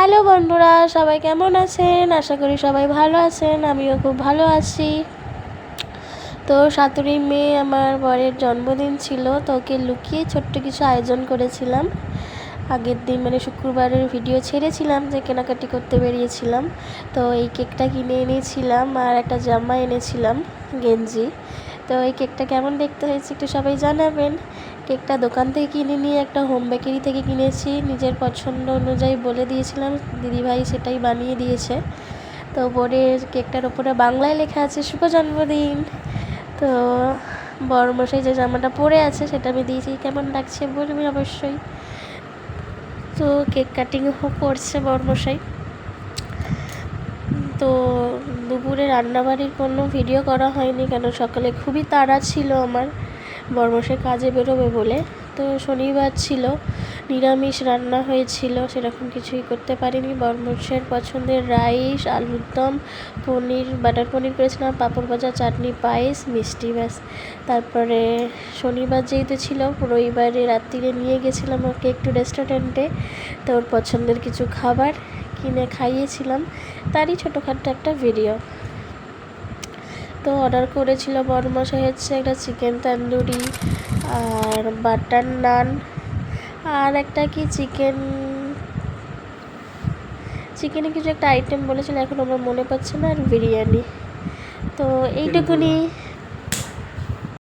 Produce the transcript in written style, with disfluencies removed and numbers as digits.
Hello বন্ধুরা, সবাই কেমন আছেন? আশা করি সবাই ভালো আছেন। আমিও খুব ভালো আছি। তো 7ই মে আমার বরের জন্মদিন ছিল, তো ওকে লুকিয়ে ছোট্ট কিছু আয়োজন করেছিলাম। আগের দিন মানে শুক্রবারের ভিডিও ছেড়েছিলাম যে কেনাকাটি করতে বেরিয়েছিলাম। তো এই কেকটা কিনে এনেছিলাম আর একটা জামা এনেছিলাম, গেঞ্জি। তো এই কেকটা কেমন দেখতে হয়েছে একটু সবাই জানাবেন। কেকটা দোকান থেকে কিনে নিয়ে একটা হোম বেকারি থেকে কিনেছি, নিজের পছন্দ অনুযায়ী বলে দিয়েছিলাম, দিদিভাই সেটাই বানিয়ে দিয়েছে। তো বোর্ডের কেকটার ওপরে বাংলায় লেখা আছে শুভ জন্মদিন। তো বড়মশাই যে জামাটা পরে আছে সেটা আমি দিয়েছি, কেমন লাগছে বলবি অবশ্যই। তো কেক কাটিংও করছে বড়মশাই। তো দুপুরে রান্নাবাড়ির কোনো ভিডিও করা হয়নি, কেন সকালে খুবই তাড়া ছিল আমার, বড়মশাই কাজে বেরোবে বলে। তো শনিবার ছিল, নিরামিষ রান্না হয়েছিল, সেরকম কিছুই করতে পারিনি। বড়মশাইয়ের পছন্দের রাইস, আলুর দম, পনির, বাটার পনির করেছিলাম, পাঁপড় ভাজা, চাটনি, পায়েস, মিষ্টি, ব্যাস। তারপরে শনিবার যেহেতু ছিল, রবিবারে রাত্রিরে নিয়ে গেছিলাম ওকে একটু রেস্টুরেন্টে, তো ওর পছন্দের কিছু খাবার কিনে খাইয়েছিলাম, তারই ছোটোখাটো একটা ভিডিও। তো অর্ডার করেছিল বড়মশাই হচ্ছে একটা চিকেন তন্দুরি আর বাটার নান আর একটা কি চিকেনে কিছু একটা আইটেম বলেছিল, এখন আমার মনে পড়ছে না, আর বিরিয়ানি। তো এইটুকুনি